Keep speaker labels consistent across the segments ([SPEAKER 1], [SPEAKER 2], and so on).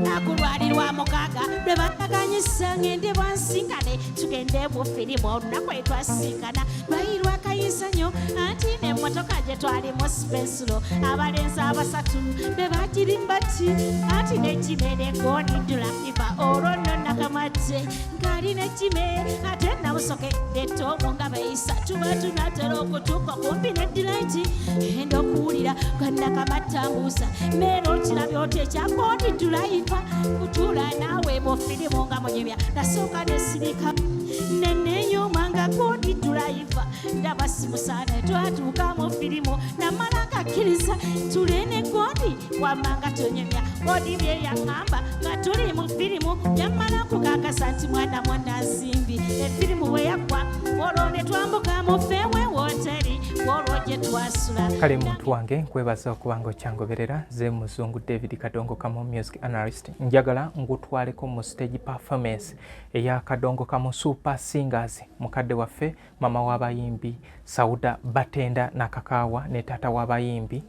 [SPEAKER 1] Nakulwalirwa mukaaga lwe bakaganyisa ngende bwansinkane tugende bufirimu olunaku etwasinkana lwayirwa kayisa nnyo anti n'emmotoka gye twalimu sipesilo abalenzi abasatu be bagirimba ti anti n'ekimere goni dulakiva olwo nno nakamate ng'ali n'ekime ate nabusokedde toomu nga bayisa tuba tunatera okutuuka kumpi n'eddilaiti enda okuwulira gannakamattambuusa meero kirabye oti ekyagoni dulayiva kutuula naawe mu firimu nga munyumya nasooka nesirika nenenyuma nga goni dulayiva ndaba simusaana twatuuka mu firimu namala ngakkiriza tulene goni wamanga tonyumya goni byeyaŋŋamba nga tuli mu firimu yamala kukakasa nti mwana mwanansimbi efirimu we yaggwa olwo ne twambuka mu feewe woteri olwo gye twasula.
[SPEAKER 2] Kale muntu wange nkwebaza okubanga okyangoberera ze muzungu David Kadongo Kamo music analyst njagala ngutwaleko mu stage performance eya Kadongo Kamo super singers mukadde waffe mama w'abayimbi Sauda Batenda na Kakawa ne tata w'abayimbi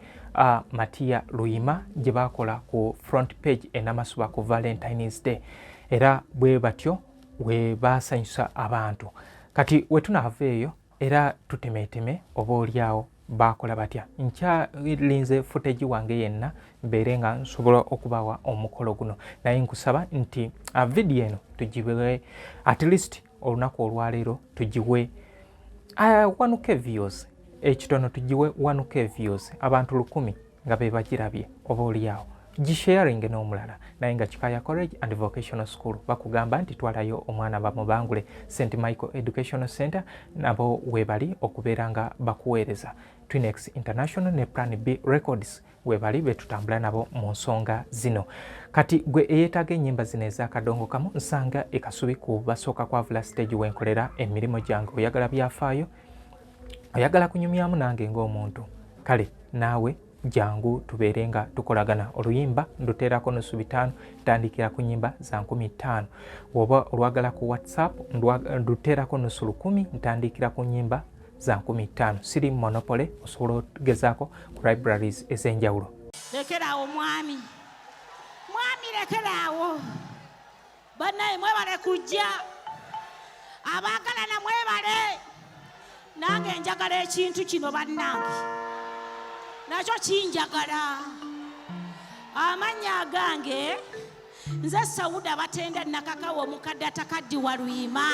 [SPEAKER 2] Matia Luyima gye bakola ku front page enamasuba ku Valentine's Day era bwe batyo we basanyusa abantu kati wetunaveeyo era tutemeteme oba oliawo bakola batya nkyalinze footage wange yenna mbeere nga nsobola okubawa omukolo guno naye nkusaba nti video eno tugiwe at least olunaku olwaleero tugiwe 1k views ekitono tugiwe 1k views abantu 1000 nga be bagirabye oba oliawo gisharing n'omulala naye nga Kikaya College and Vocational School bakugamba nti twalayo omwana bamubangule St. Michael Educational Center nabo webali okubeera nga bakuweereza Twinex International ne Plan B Records webali betutambula nabo mu nsonga zino kati gwe eyeetaga ennyimba zino eza Kadongo Kamo nsanga ekasubi ku basooka kwavula stage wenkolera emirimu gyange oyagala byafaayo oyagala kunyumyamu nange ng'omuntu kale naawe jangu tuberenga tukolagana oluyimba nduterako nusu 5 tandikira ku nyimba za 15 woba olwagala ku WhatsApp nduterako nusu 10 ntandikira ku nyimba za 15 siri monopole osobola okugezako ku libraries ezenjawulo.
[SPEAKER 1] Lekerawo mwami lekerawo banaye mwebale kujja abaagala na mwebale nange njagala ekintu kino bannange nakyo kinjagala amanya agange nze Sauda Batenda Nakakawa omukadde atakaddi wa Luyima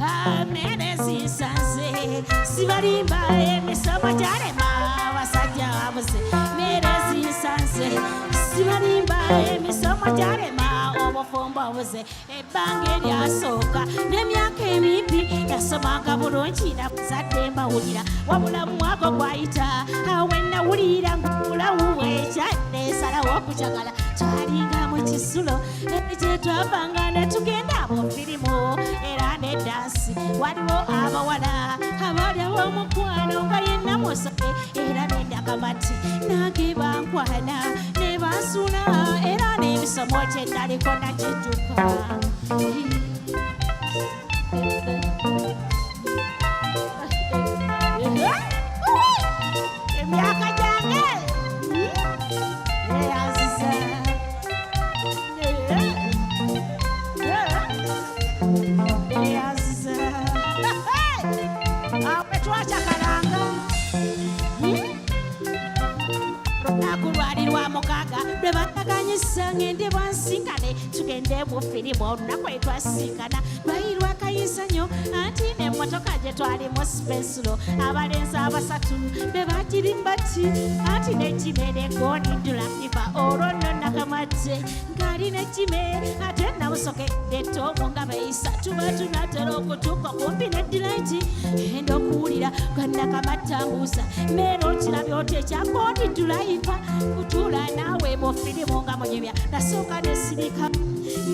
[SPEAKER 1] amenezi nsanze sibalimba emisomo gyalema abasajja babuze merezi nsanze sibalimba emisomo gyalema obufumbo buze ebbanga eryasooka n'emyaka emimpi nasomanga bulungi nazadde mbawulira wabula mu mwaka gwayita awe nawulira ngulawu ekyannesalawo okukyagala twalinga mu kisulo gye twavanga ne tugenda mu firimu era ne dansi waliwo abawala abaali ab'omukwano nga yenna musoke era nendakamati nange bankwana ne bansula era n'emisomo kye naliko nakituka emyaka gyange eyaziza awe twacakalanga nakulwalirwa mukaaga lwe bakaganyisa ngende bwansinkane tugende bufirimu olunaku etwasinkana lwayirwa kayisa nnyo anti n'emmotoka gye twalimu sipesilo abalenzi abasatu be bagirimba ti anti n'ekimere goni dulakiva olwo nno nakamate ng'ali n'ekime ate nabusokedde toomu nga bayisa tuba tunatera okutuuka kumpi n'eddilaiti enda okuwulira gannakamattambuusa meero kirabye oti ekyagoni dulayiva kutuula naawe mu firimu nga munyumya nasooka nesirika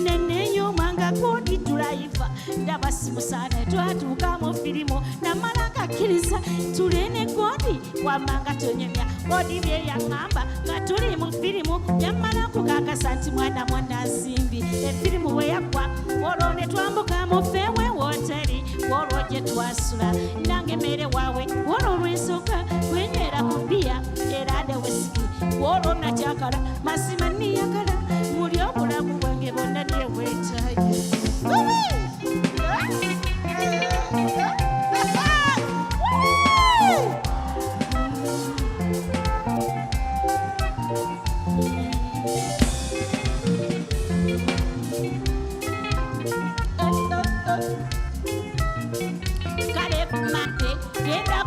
[SPEAKER 1] nenenyuma nga goni dulayiva ndaba simusaana twatuuka mu firimu namala ngakkiriza tulene goni wamanga tonyumya goni byeyaŋŋamba nga tuli mu firimu yamala kukakasa nti mwana mwanansimbi efirimu we yaggwa olwo ne twambuka mu feewe woteri olwo gye twasula nange mere waawe olwo mazima niyagala muli obulamu bwange bonna ndibwetaaye.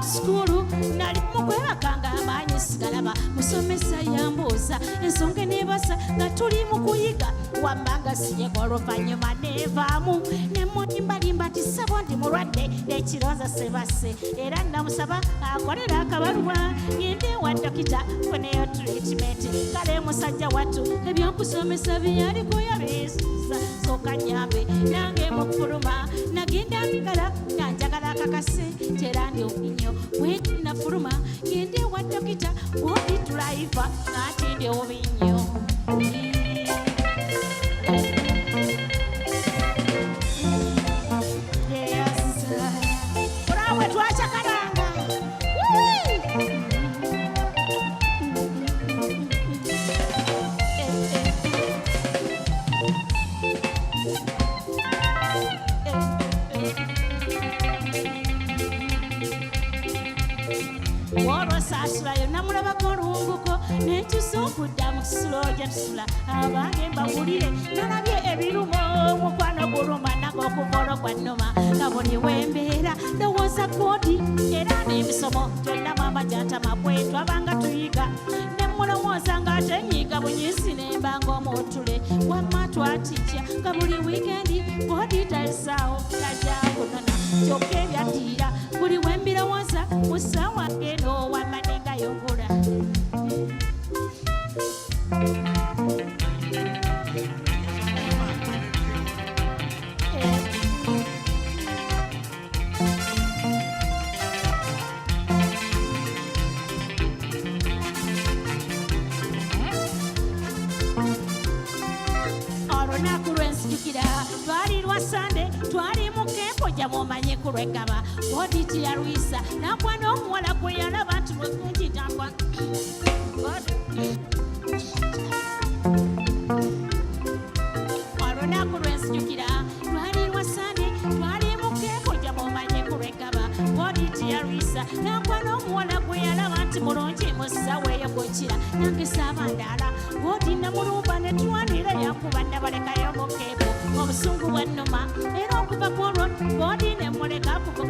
[SPEAKER 1] Skulu nali mukwebakanga amaanyi sigalaba musomesa yambuuza ensonga nebasa nga tuli mu kuyiga wammanga siyeko oluvannyuma neevaamu nemuyimbalimba ti ssebo ndi mulwadde ekirooza sebase era namusaba akolera akabaluwa ngende wa dokita funeyo treatment. Kale musajja wattu ebyokusomesa byeyaliko yabiisuza soka nyambe nange mufuluma nagenda ngala nanjagala akakase tera ndi obinyo bweti nafuluma ngende wa dokita bwoti tulaiva ati ndi obinyo. Burawe twachakaranga Sasulayo namulabako olunguko nentusa okudda mu kisulo gye tusula abange mbawulire nalabye ebirumo omukwano guluma nange okuvolo gwa nnoma nga buli wembeera ndowooza koodi era n'emisomo gyonna mwamba gyantama bwetu abanga tuyiga nemulowooza ng'ate nyiga bunyisi nembanga omutule wamma twatitya nga buli wiikendi koodi tayisaawo tajjakunona kyokka ebyaddiira buli wembirowooza mu ssaawa eno wamanenga yogula. Olunaku lwensijukira twali lwa Sande twali mu kempo gya mumanye ku lwegaba oditi yalwisa nakwa n'omuwala gwe yalaba nti bwekunjitambwa olunaku lwensijukira twali lwa Sande twali mu kempo gya mumanye ku lwegaba oditi yalwisa nakwa n'omuwala gwe yalaba nti mulungi mu ssaawa eyo gukira nange saaba ndala odi namulumba ne twanira yakuba nabalekayo mu kempo obusungu bwa nnoma era okuva ku olwo bodi ne muleka kugo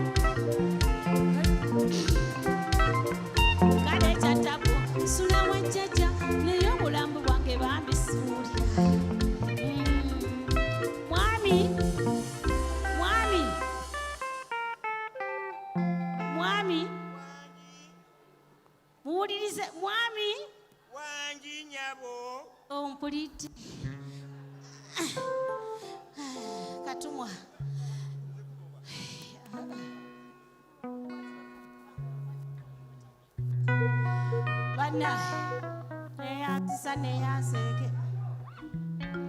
[SPEAKER 1] kale kyatabu sula wajjaja naye obulambu bwange bambisuulira. Mwami muwulirize mwami
[SPEAKER 3] wangi nyabo
[SPEAKER 1] ompulidde katumwa banna neyanzisa neyanseeke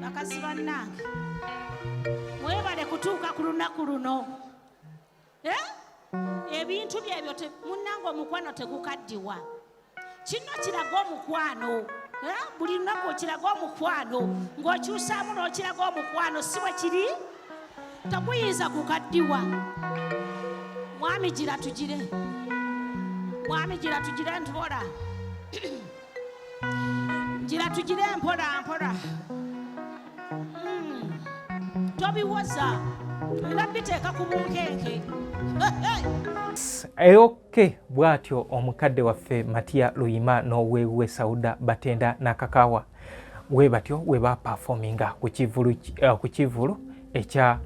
[SPEAKER 1] bakasi bannange mwebale kutuuka ku lunaku luno ebintu byebyo munnange omukwano tegukaddiwa kino kiraga omukwano buli lunaku okiraga omukwano ng'okyusaamu n'okiraga omukwano si bwe kiri teguyinza kukaddiwa. Mwami gira tugire ntubola gira tugire mpola mpola tobiwoza era biteeka ku bunkenke.
[SPEAKER 2] Eyoke bwatyo omukadde waffe Matia Luyima n'owewe Sauda Batenda Nakakawa we batyo we ba performinga ku kivulu ekya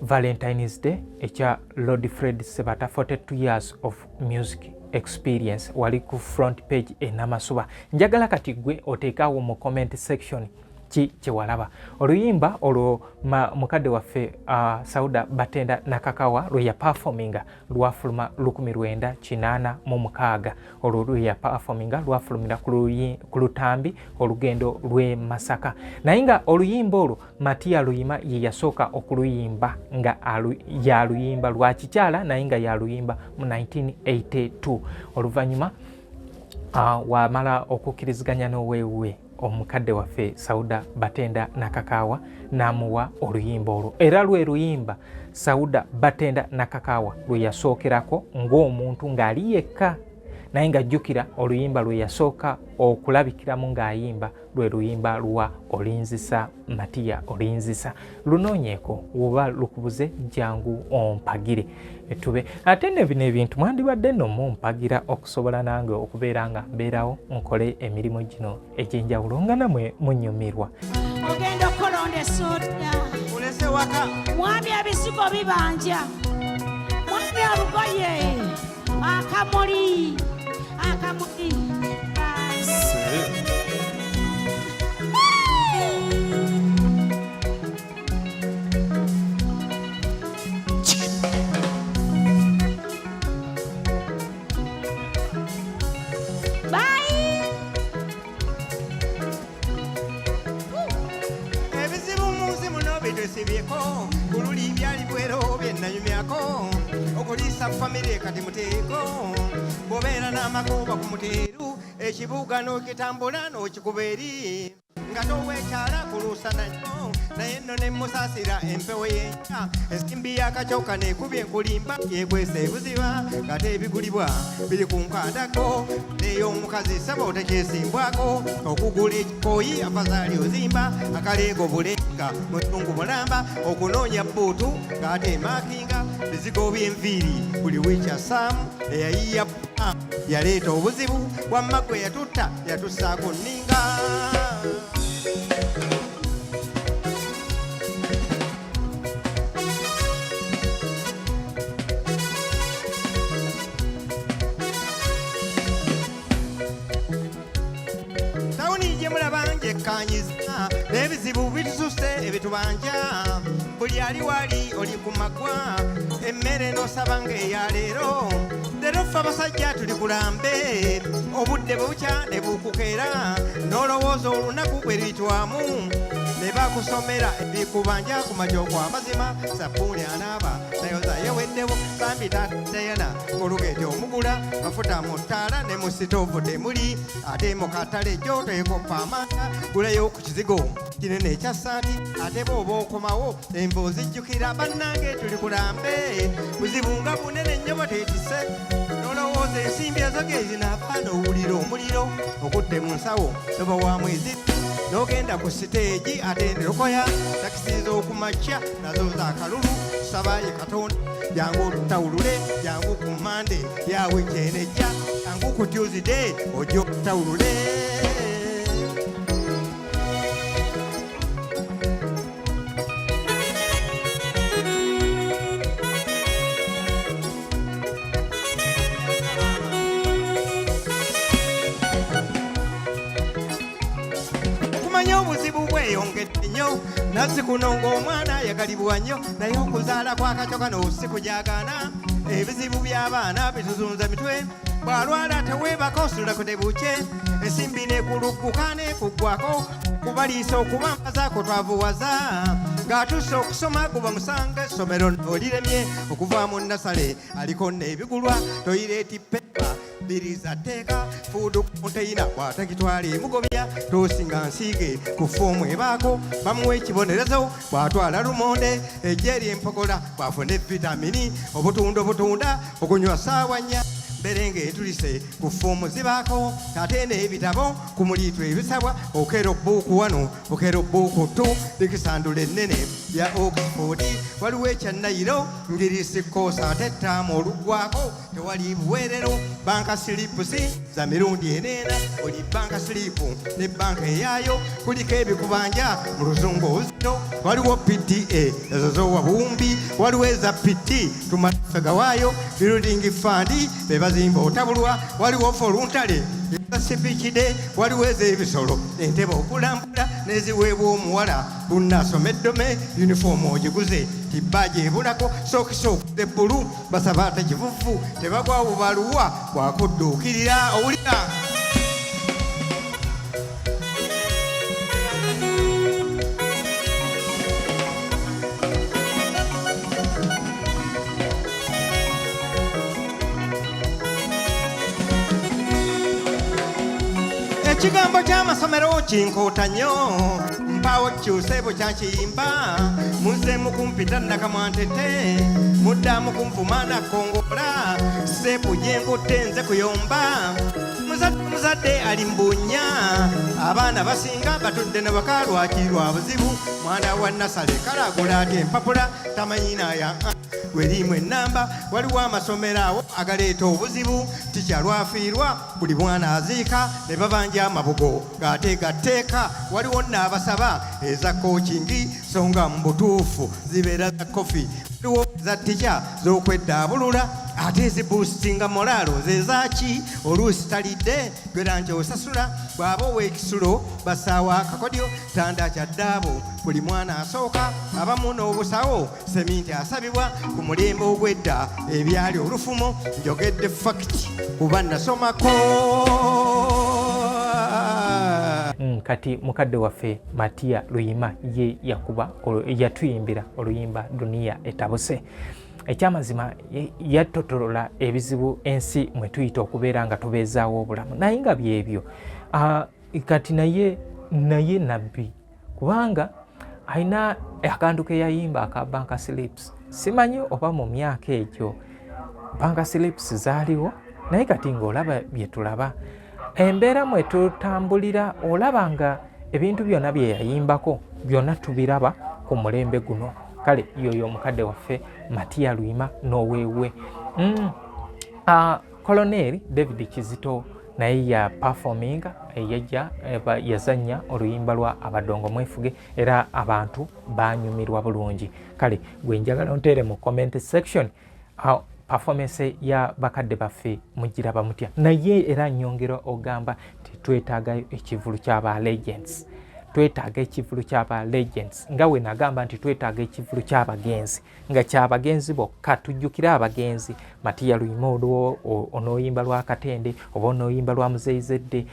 [SPEAKER 2] Valentine's Day ekya Lord Fred Sebata 42 years of music experience wali ku front page enamasuba. Njagala kati gwe oteekawo mu comment section kyewalaba oluyimba olwo mukadde waffe Sauda Batenda Nakakawa lwe ya performinga lwafuluma 1986 olwo lwe ya performinga lwafulumira ku lutambi olugendo lwe Masaka naye nga oluyimba olwo Matia Luyima ye yasooka okuluyimba nga yaluyimba lwa kikyala naye nga yaluyimba mu 1982 oluvannyuma wamala okukkiriziganya n'oweewe omukadde waffe Sauda Batenda Nakakaawa n'amuwa oluyimba olwo, era lwe luyimba Sauda Batenda Nakakaawa lwe yasookerako ng'omuntu ng'ali yekka, naye ng'ajjukira oluyimba lwe yasooka okulabikiramu ng'ayimba lwe luyimba lwa Olinzisa Matiya Olinzisa. Lunoonyeeko oba lukubuze jangu ompagire tube ate ne bino ebintu mwandibadde nno mumpagira okusobola nange okubeera nga mbeerawo nkole emirimu gino egy'enjawulo nga namwe munyumirwa.
[SPEAKER 1] Ogenda okolonda esooda
[SPEAKER 3] Ulese waka.
[SPEAKER 1] mwami ebisigo bibanja, mwami olugoye, akamuli
[SPEAKER 3] Ebizibu munsi muno bitwesibyeko kululi byali bwero byennanyumyako okuliisa famire kati muteeko bw'obeera n'amagoba ku muteeru ekibuga n'okitambula n'okikuba eri nga toweekyala kuluusa nanyo naye nno ne musaasira empewo y'enkya ensimbi y'akacoka neekubye enkulimba yeekwesa ebuziba ngate ebigulibwa biri ku nkandako n'ey'omukazi saba otekyesimbwako okugula ekikooyi afazaali ozimba akaleego bulenga mutungu mulamba okunoonya bbuutu ng'ate emaakinga bizigo by'enviiri buli wiikya saamu eyayiya yaleeta obuzibu wamma gwe yatutta yatussaako nninga. Kanyiza n'ebizibu bitususe ebitubanja buli ali wali oli ku magwa emmere n'osaba ng'eya leero ffe abasajja tuli kulambe obudde bukya ne bukukeera n'olowooza olunaku bwe luyitwamu ne bakusomera ebikubanja ku majoogo amazima sabbuuni anaaba nayoza yeweddewo bambi tatayana olugete omugula mafuta mu ttaala ne mu sitoovu temuli ate mu katale jjo teekoppa amanda gulayo ku kizigo kinene ekya ssaati ate bw'oba okomawo enva ozijjukira bannange tuli kulambe buzibu nga bunene nnyo bateetise n'olowooza ensimbi ezo gezinaava n'owulira omuliro okudde mu nsawo toba wa mwezi n'ogenda ku siteegi ate nerokoya takisi z'okumakya nazo z'akalulu sabaye katonda jangu olutawulule jangu ku mande yawe kyenejja jangu ku Tuesday ojja olutawulule. Obuzibu bweyongedde nnyo nazzi kuno ng'omwana yagalibwa nnyo naye okuzaala kwakacoka n'obusiku gyagaana ebizibu by'abaana bituzunza mitwe bw'alwala teweebako osula ku tebuke ensimbi nekulugguka nekuggwako kubaliisa okubambazaako twavuwaza ng'atuuse okusoma guba musanga essomero oliremye okuva mu nasale aliko n'ebigulwa toyireeti pepa biriza teeka fuudu konteyina bw'atakitwala emugobya toosinga nsiige ku foomu ebaako bamuwa ekibonerezo bw'atwala lumonde ejjeeri empogola bw'afuna vitamini obutunda okunywa ssaawa nnya berenge etulise ku foomu zibaako ate n'ebitabo ku muliitwa ebisabwa okero bbuuku wano okero bbuuku tu likisandula ennene ya Oxford waliwo ekyannayiro ngirisi koosa ate ettaamu oluggwako tewali buweerero banka silipusi za mirundi eneena oli banka silipu ne banka eyaayo kuliko ebikubanja mu luzungu ozito waliwo PTA ezo zowa buwumbi waliwo eza PT tumatafega waayo building fund bebazimba otabulwa waliwo voluntary sipikide waliwo ez'ebisolo entebe okulambula n'eziweebwa omuwala bunnasoma eddome yunifoomu ogiguze tibbaji ebulako sokisookuze bbulu basaba ate kivuvu tebagwa bubaluwa bwakudduukirira owulira. ekigambo ky'amasomero kinkuuta nnyo mpawo kyuse bukyakiyimba muzzemu kumpita nakamwantete muddamu kunvuma nakkongola seepu gyenkutte nze kuyomba muzadde ali mbunya abaana basinga batudde ne bakalwaki lwa buzibu mwana wa nasale kalagula ate empapula tamanyinaya werimu ennamba waliwo amasomero awo agaleeta obuzibu tikyalwafiirwa buli mwana aziika ne babanja amabugo ng'ate gatteeka waliwo n'abasaba eza kookingi so nga mu butuufu zibeera za kofi waliwo za tica z'okweddaabulula ate zibuusitinga molaalo zezaki oluusi talidde gwera nti osasula bw'aba ow'ekisulo basaawa akakodyo tanda kyaddaabo buli mwana asooka abamu n'obusawo seminti asabibwa ku mulembe ogw'edda ebyali olufumo njogedde fakiti kuba nasomako.
[SPEAKER 2] Kati mukadde waffe Matia Luyima ye yatuyimbira oluyimba Dunia Etabuse. Ekyamazima yatotolola ebizibu ensi mwe tuyita okubeera nga tubeezaawo obulamu naye nga byebyo kati naye nabbi kubanga alina akantu ke yayimba aka banka slips. Simanyi oba mu myaka egyo banka slips zaaliwo naye kati ng'olaba bye tulaba embeera mwe tutambulira olaba nga ebintu byonna bye yayimbako byonna tubiraba ku mulembe guno. Kale yoyo mukadde waffe Matia Luyima n'oweewe. Colonel David Kizito naye ya performinga yazanya oluyimba lwa Abadongo Mwefuge era abantu banyumirwa bulungi. Kale gwe njagala onteere mu comment section performance ya bakadde baffe mugiraba mutya naye era nyongera ogamba twetaaga ekivulu ky'aba legends. Twetaaga ekivulu ky'aba legends nga we nagamba nti twetaaga ekivulu ky'abagenzi nga ky'abagenzi bokka tujjukire abagenzi. Matia Luyima onooyimba lwa Katende oba onooyimba lwa Muzeyizedde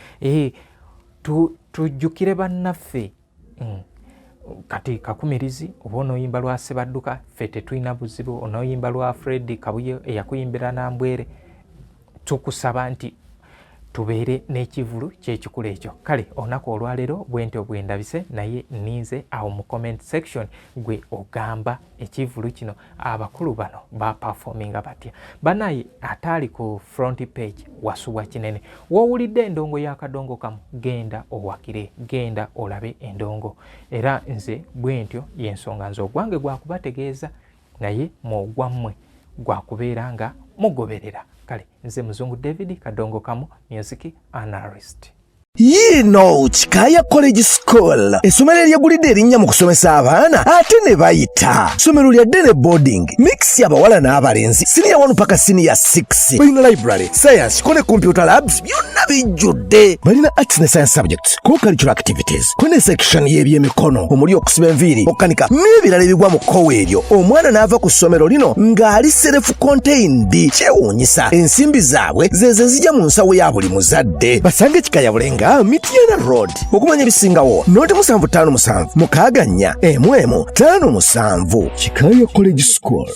[SPEAKER 2] tujjukire bannaffe kati Kakumirizi oba onooyimba lwa Sebadduka ffe tetulina buzibu onooyimba lwa Fred Kabuye eyakuyimbira Nambwere tukusaba nti tubeere n'ekivulu ky'ekikulu ekyo. Kale olunaku olwaleero bwentyo bwendabise naye ninze awo mu comment section gwe ogamba ekivulu kino abakulu bano ba performinga batya. Banaye ataali ku front page wasubwa kinene wowulidde endongo y'akadongo kamu genda owakire genda olabe endongo era nze bwentyo yensonga nze ogwange gwakubategeeza naye mwogwammwe gwakubeera nga mugoberera. Kale nze Muzungu David Kadongo Kamu music analyst.
[SPEAKER 4] Yino Chikaya College School essomero eryagulidde erinnya mu kusomesa abaana ate ne bayita ssomero lya Dene Boarding mix y'abawala n'abalenzi senior 1 paka senior 6 balina library science kone computer labs byonna bijjudde balina arts ne science subjects co-curricular activities kone section y'ebyemikono omuli okusiba enviiri okukanika n'ebirala ebigwa mu kkowe eryo omwana n'ava ku ssomero lino ng'ali self contained kyewuunyisa ensimbi zaabwe zeze zijja mu nsawo ya buli muzadde basange Chikaya Bulenga Mitiana Road okumanya bisingawo noti 757 mukaganya 1 5 7 Chikaya College School.